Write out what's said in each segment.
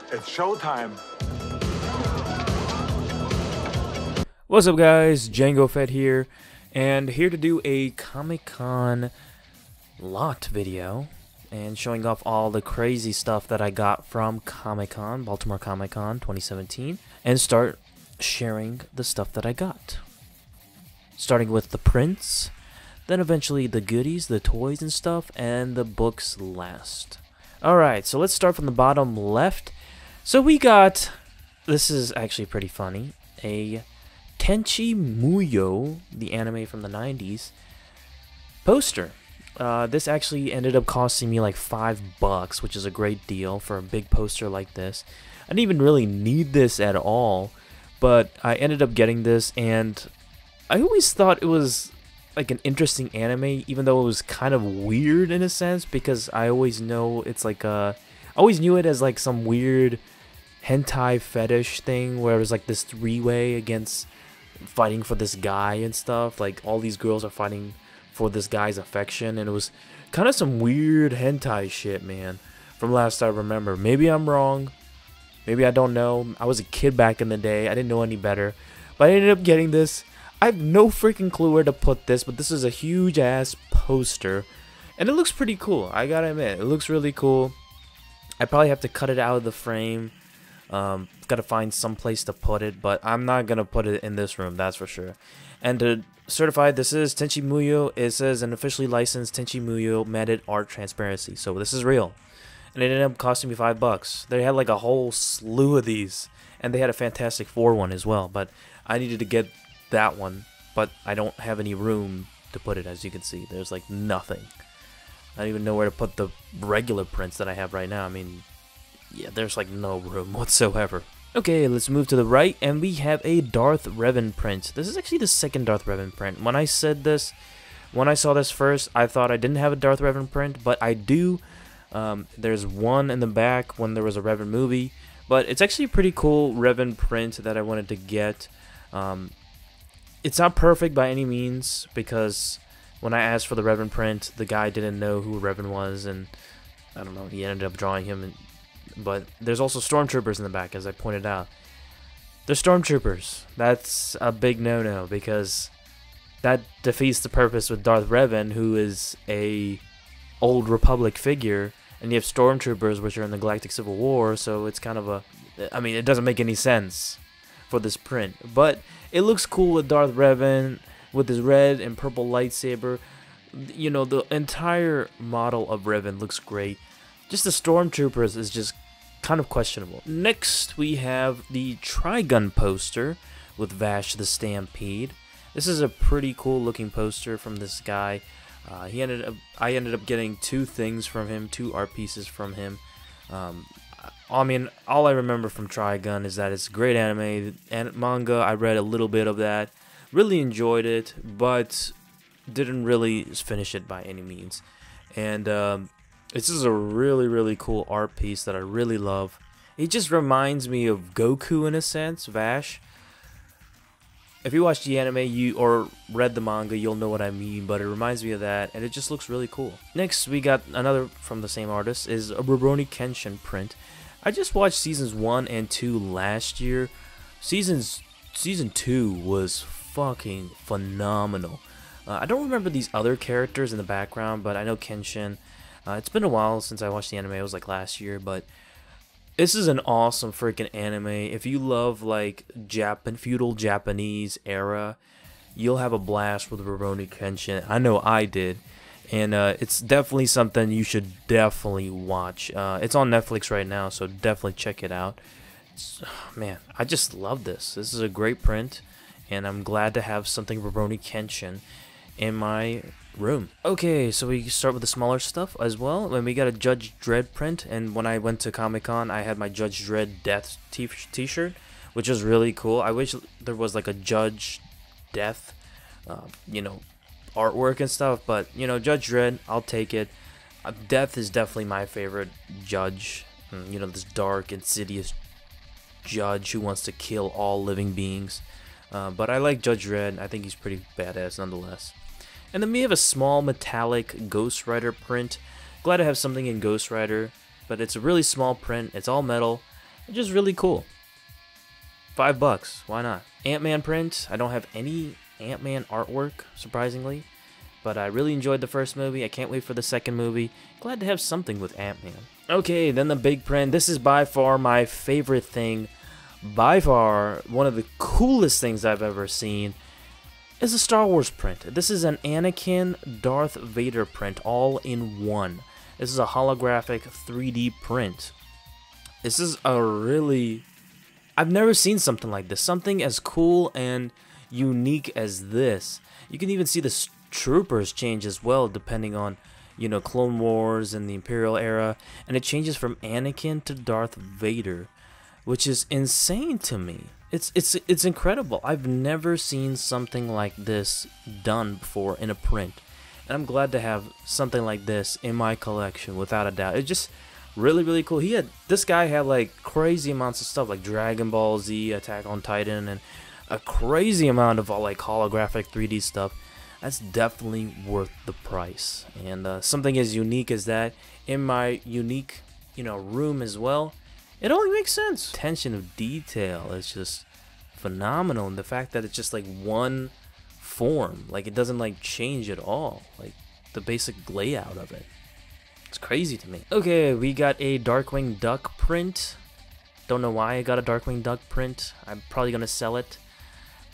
It's showtime. What's up, guys? Django Fett here, and here to do a Comic-Con lot video and showing off all the crazy stuff that I got from Comic-Con, Baltimore Comic-Con 2017, and start sharing the stuff that I got. Starting with the prints, then eventually the goodies, the toys and stuff, and the books last. Alright, so let's start from the bottom left. So we got, this is actually pretty funny, a Tenchi Muyo, the anime from the 90s, poster. This actually ended up costing me like $5, which is a great deal for a big poster like this. I didn't even really need this at all, but I ended up getting this, and I always thought it was like an interesting anime, even though it was kind of weird in a sense, because I always know it's like I always knew it as like some weird hentai fetish thing where it was like this three-way against fighting for this guy and stuff. Like all these girls are fighting for this guy's affection, and it was kind of some weird hentai shit, man, from last I remember. Maybe I'm wrong, maybe I don't know. I was a kid back in the day, I didn't know any better, but I ended up getting this. I have no freaking clue where to put this, but this is a huge ass poster, and it looks pretty cool. I gotta admit, it looks really cool. I probably have to cut it out of the frame. Gotta find some place to put it, but I'm not gonna put it in this room, that's for sure. And to certify, this is Tenchi Muyo. It says an officially licensed Tenchi Muyo matted art transparency, so this is real. And it ended up costing me $5. They had like a whole slew of these, and they had a Fantastic Four one as well, but I needed to get that one, but I don't have any room to put it. As you can see, there's like nothing. I don't even know where to put the regular prints that I have right now. I mean, yeah, there's like no room whatsoever. Okay, let's move to the right, and we have a Darth Revan print. This is actually the second Darth Revan print. When I saw this first, I thought I didn't have a Darth Revan print, but I do. There's one in the back when there was a Revan movie, but it's actually a pretty cool Revan print that I wanted to get. It's not perfect by any means, because when I asked for the Revan print, the guy didn't know who Revan was, and I don't know, he ended up drawing him. But there's also stormtroopers in the back, as I pointed out. They're stormtroopers. That's a big no-no, because that defeats the purpose with Darth Revan, who is a old Republic figure, and you have stormtroopers, which are in the Galactic Civil War, so it's kind of a... I mean, it doesn't make any sense for this print. But it looks cool with Darth Revan, with his red and purple lightsaber. You know, the entire model of Revan looks great. Just the stormtroopers is just kind of questionable. Next, we have the Trigun poster with Vash the Stampede. This is a pretty cool looking poster from this guy. I ended up getting two things from him, two art pieces from him. I mean, all I remember from Trigun is that it's a great anime and manga. I read a little bit of that, really enjoyed it, but didn't really finish it by any means. And this is a really cool art piece that I really love. It just reminds me of Goku in a sense, Vash. If you watched the anime or read the manga, you'll know what I mean, but it reminds me of that, and it just looks really cool. Next, we got another from the same artist, is a Rurouni Kenshin print. I just watched seasons 1 and 2 last year. Season 2 was fucking phenomenal. I don't remember these other characters in the background, but I know Kenshin. It's been a while since I watched the anime. It was like last year, but this is an awesome freaking anime. If you love like feudal Japanese era, you'll have a blast with Rurouni Kenshin. I know I did, and it's definitely something you should definitely watch. It's on Netflix right now, so definitely check it out. Man, I just love this. This is a great print, and I'm glad to have something Rurouni Kenshin in my room. Okay, so we start with the smaller stuff as well, and we got a Judge Dredd print. And when I went to Comic-Con, I had my Judge Dredd Death t-shirt, which is really cool. I wish there was like a Judge Death, you know, artwork and stuff, but you know, Judge Dredd, I'll take it. Death is definitely my favorite judge. You know, this dark, insidious judge who wants to kill all living beings. But I like Judge Dredd. I think he's pretty badass nonetheless. And then we have a small metallic Ghost Rider print. Glad to have something in Ghost Rider, but it's a really small print. It's all metal, Just really cool. $5, why not? Ant-Man print. I don't have any Ant-Man artwork, surprisingly, but I really enjoyed the first movie. I can't wait for the second movie. Glad to have something with Ant-Man. Okay, then the big print. This is by far my favorite thing. By far, one of the coolest things I've ever seen is a Star Wars print. This is an Anakin Darth Vader print, all in one. This is a holographic 3D print. This is a really... I've never seen something like this. Something as cool and unique as this. You can even see the troopers change as well, depending on, you know, Clone Wars and the Imperial era. And it changes from Anakin to Darth Vader, which is insane to me. It's incredible. I've never seen something like this done before in a print. And I'm glad to have something like this in my collection, without a doubt. It's just really cool. This guy had like crazy amounts of stuff like Dragon Ball Z, Attack on Titan, and a crazy amount of all like holographic 3D stuff. That's definitely worth the price. And something as unique as that in my unique, you know, room as well, it only makes sense. Attention of detail is just phenomenal, and the fact that it's just like one form, like it doesn't like change at all, like the basic layout of it. It's crazy to me. Okay, we got a Darkwing Duck print. Don't know why I got a Darkwing Duck print. I'm probably gonna sell it.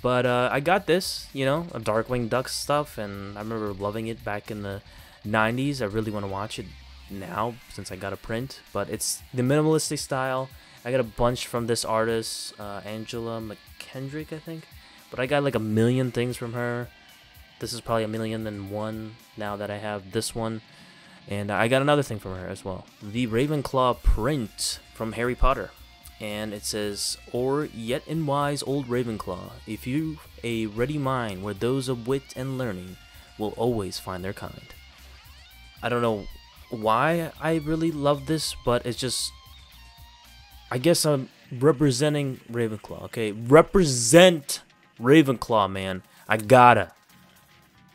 But I got this, you know, a Darkwing Duck stuff, and I remember loving it back in the 90s. I really want to watch it now since I got a print. But it's the minimalistic style. I got a bunch from this artist, Angela McKendrick, I think. But I got like a million things from her. This is probably 1,000,001 now that I have this one. And I got another thing from her as well. The Ravenclaw print from Harry Potter. And it says, "Or yet in wise old Ravenclaw, if you've a ready mind where those of wit and learning will always find their kind." I don't know why I really love this, but it's just... I guess I'm representing Ravenclaw, okay? Represent Ravenclaw, man. I gotta.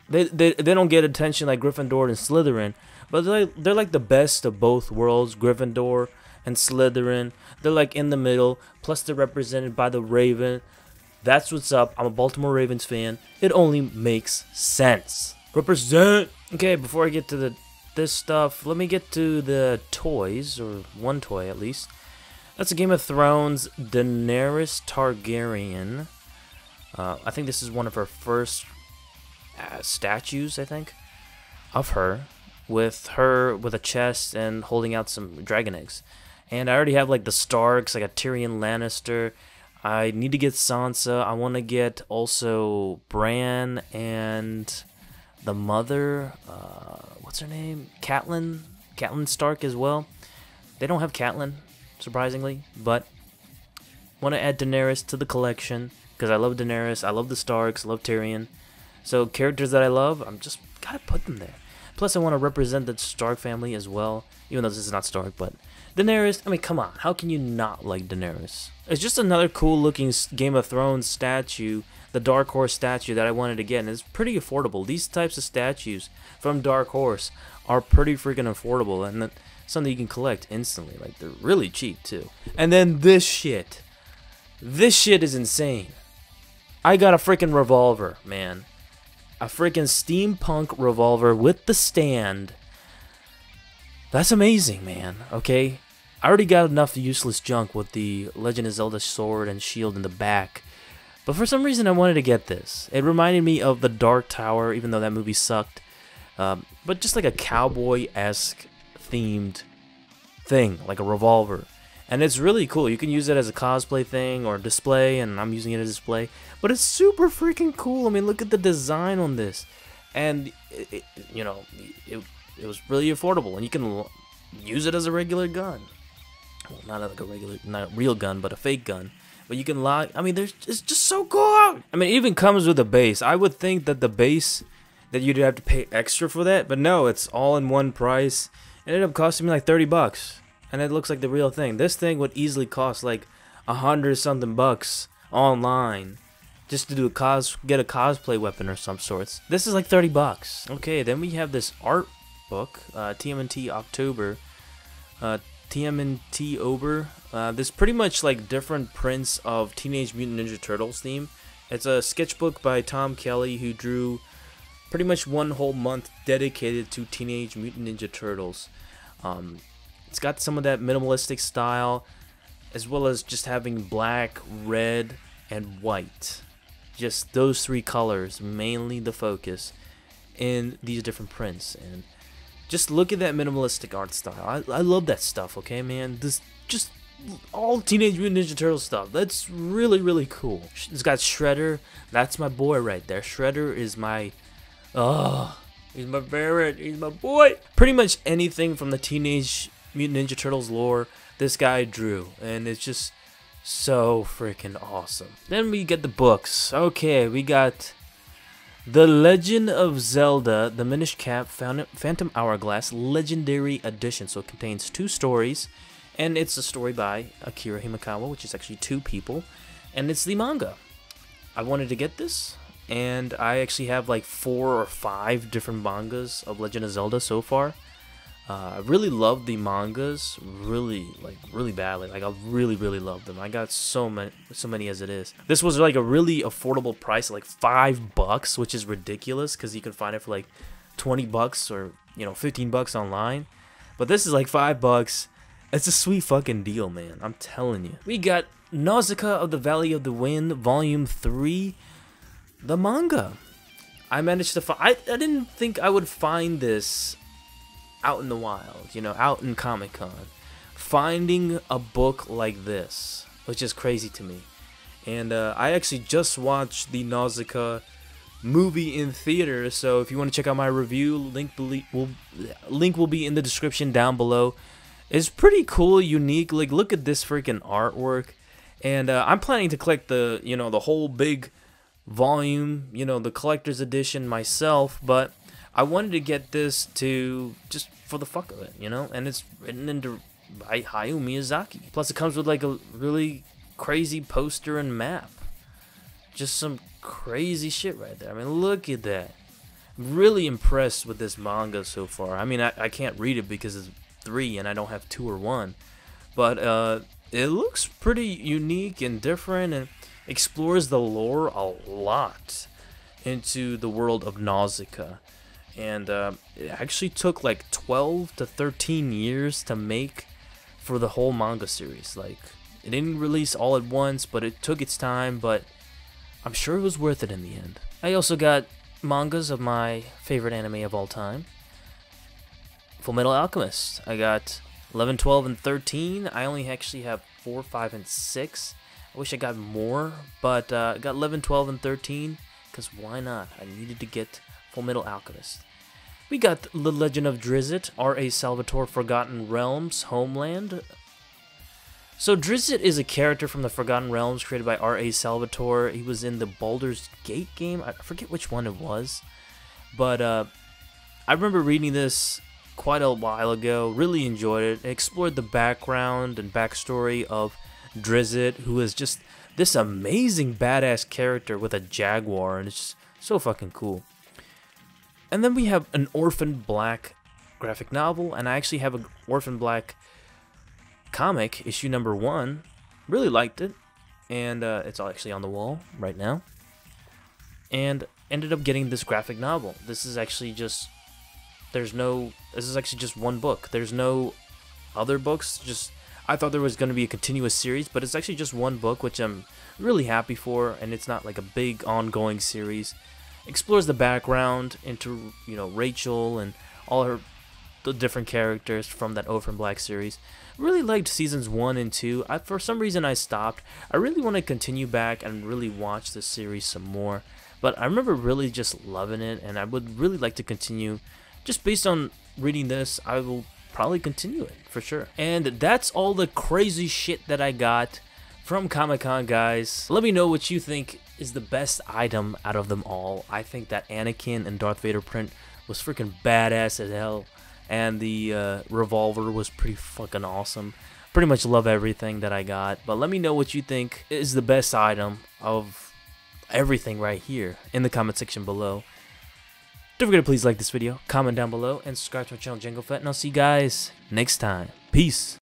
They don't get attention like Gryffindor and Slytherin, but they're like the best of both worlds, Gryffindor and Slytherin. They're like in the middle, plus they're represented by the Raven. That's what's up. I'm a Baltimore Ravens fan. It only makes sense. Represent! Okay, before I get to this stuff, let me get to the toys, or one toy at least. That's a Game of Thrones Daenerys Targaryen. I think this is one of her first statues, I think, of her with a chest and holding out some dragon eggs. And I already have like the Starks. I got Tyrion Lannister. I need to get Sansa. I want to get also Bran and the mother. What's her name? Catelyn Stark as well. They don't have Catelyn, surprisingly, but want to add Daenerys to the collection because I love Daenerys. I love the Starks. I love Tyrion. So characters that I love, I'm just gotta put them there. Plus, I want to represent the Stark family as well, even though this is not Stark, but Daenerys, I mean, come on. How can you not like Daenerys? It's just another cool-looking Game of Thrones statue, the Dark Horse statue that I wanted to get, and it's pretty affordable. These types of statues from Dark Horse are pretty freaking affordable, and that's something you can collect instantly. Like, they're really cheap, too. And then this shit. This shit is insane. I got a freaking revolver, man. A freaking steampunk revolver with the stand. That's amazing, man, okay? I already got enough useless junk with the Legend of Zelda sword and shield in the back. But for some reason, I wanted to get this. It reminded me of The Dark Tower, even though that movie sucked. But just like a cowboy-esque themed thing, like a revolver. And it's really cool. You can use it as a cosplay thing or display, and I'm using it as a display. But it's super freaking cool. I mean, look at the design on this. And, it was really affordable, and you can use it as a regular gun. Well, not like a regular, not a real gun, but a fake gun. But you can lock. I mean, it's just so cool. I mean, it even comes with a base. I would think that the base that you'd have to pay extra for that, but no, it's all in one price. It ended up costing me like $30, and it looks like the real thing. This thing would easily cost like $100-something online. Just to do get a cosplay weapon or some sorts. This is like $30. Okay, then we have this art book, TMNT October TMNT Ober. There's pretty much like different prints of Teenage Mutant Ninja Turtles theme. It's a sketchbook by Tom Kelly, who drew pretty much one whole month dedicated to Teenage Mutant Ninja Turtles. It's got some of that minimalistic style, as well as just having black, red, and white. Just those three colors, mainly the focus in these different prints. And just look at that minimalistic art style. I love that stuff, okay, man? This just all Teenage Mutant Ninja Turtles stuff. That's really, really cool. It's got Shredder. That's my boy right there. Shredder is my... he's my favorite. He's my boy. Pretty much anything from the Teenage Mutant Ninja Turtles lore, this guy drew. And it's just so freaking awesome. Then we get the books. Okay, we got The Legend of Zelda, The Minish Cap, Phantom Hourglass, Legendary Edition. So it contains 2 stories. And it's a story by Akira Himekawa, which is actually 2 people. And it's the manga. I wanted to get this. And I actually have like 4 or 5 different mangas of Legend of Zelda so far. I really love the mangas, really badly. Like I really love them. I got so many as it is. This was like a really affordable price, like $5, which is ridiculous because you can find it for like $20 or 15 bucks online. But this is like $5. It's a sweet fucking deal, man. I'm telling you. We got Nausicaa of the Valley of the Wind, Volume 3. The manga. I managed to find... I didn't think I would find this out in the wild, out in Comic-Con. Finding a book like this, which is crazy to me. And I actually just watched the Nausicaa movie in theater, so if you want to check out my review, link will be in the description down below. It's pretty cool, unique. Like, look at this freaking artwork. And I'm planning to collect the, the whole big volume, the collector's edition myself, but I wanted to get this to just for the fuck of it, and it's written by Hayao Miyazaki. Plus it comes with like a really crazy poster and map. Just some crazy shit right there. I mean, look at that. I'm really impressed with this manga so far. I mean, I can't read it because it's 3 and I don't have 2 or 1, but it looks pretty unique and different and explores the lore a lot into the world of Nausicaa. And it actually took like 12 to 13 years to make for the whole manga series. Like, it didn't release all at once, but it took its time, but I'm sure it was worth it in the end. I also got mangas of my favorite anime of all time, Fullmetal Alchemist. I got 11, 12, and 13. I only actually have 4, 5, and 6. I wish I got more, but I got 11, 12, and 13, because why not? I needed to get Fullmetal Alchemist. We got The Legend of Drizzt, R.A. Salvatore, Forgotten Realms, Homeland. So Drizzt is a character from the Forgotten Realms created by R.A. Salvatore. He was in the Baldur's Gate game. I forget which one it was, but I remember reading this quite a while ago. Really enjoyed it. It explored the background and backstory of Drizzt, who is just this amazing badass character with a jaguar, and it's just so fucking cool. And then we have an Orphan Black graphic novel, and I actually have an Orphan Black comic, issue number 1. Really liked it, and it's actually on the wall right now. And ended up getting this graphic novel. This is actually just this is actually just one book. There's no other books. Just I thought there was going to be a continuous series, but it's actually just one book, which I'm really happy for, and it's not like a big ongoing series. Explores the background into, Rachel and all the different characters from that Orphan Black series. Really liked seasons 1 and 2. For some reason I stopped. I really want to continue back and really watch the series some more, but I remember really just loving it, and I would really like to continue. Just based on reading this, I will probably continue it for sure. And that's all the crazy shit that I got from Comic-Con, guys. Let me know what you think is the best item out of them all. I think that Anakin and Darth Vader print was freaking badass as hell, and the revolver was pretty fucking awesome. Pretty much love everything that I got, but let me know what you think is the best item of everything right here in the comment section below. Don't forget to please like this video, comment down below, and subscribe to my channel, Django Fett, and I'll see you guys next time. Peace.